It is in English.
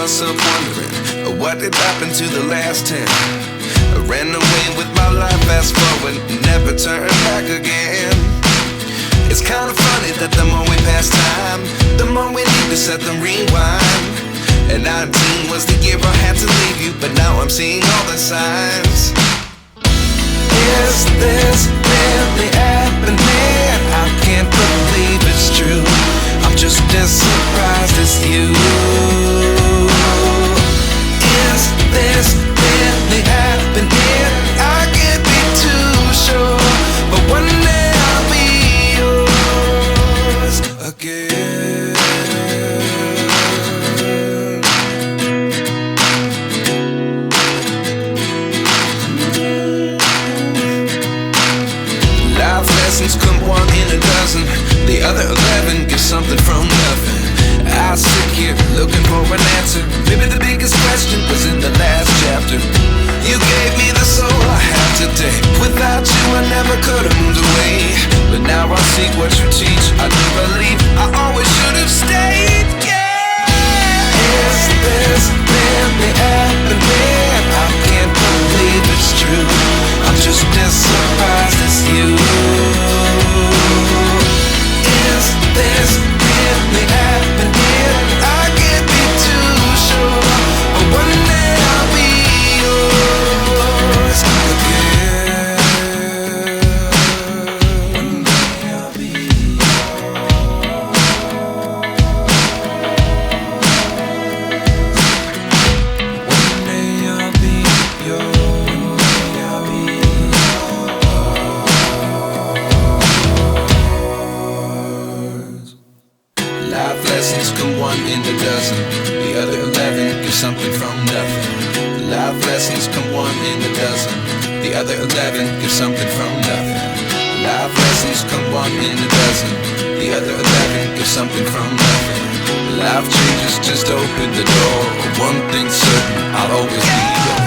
myself wondering, what did happen to the last 10? I ran away with my life, fast forward, never turn back again. It's kind of funny that the more we pass time, the more we need to set them rewind. And 19 was the year I had to leave you, but now I'm seeing all the signs. Is this really happening? I can't believe it's true. I'm just as surprised as you. Is this really happening? I can't be too sure, but one day I'll be yours again. Life lessons come one in a dozen. The other 11 get something from nothing. I sit here looking for an answer. Maybe the biggest question was in the last chapter. You gave me the soul I have today. Without you I never could have moved away. But now I see what you teach. I do believe I always should have stayed. Yeah. Is this really happening? I can't believe it's true. I'm just as surprised as you. Is this really happening? I can't be too sure, but one day I'll be yours again. One day I'll be yours. One day I'll be yours. One day I'll be yours. Life lessons come one in a dozen. The other 11 get something from nothing. Life lessons come one in a dozen. The other 11 get something from nothing. Life lessons come one in a dozen. The other 11 get something from nothing. Life changes just open the door. One thing's certain, I'll always be yours.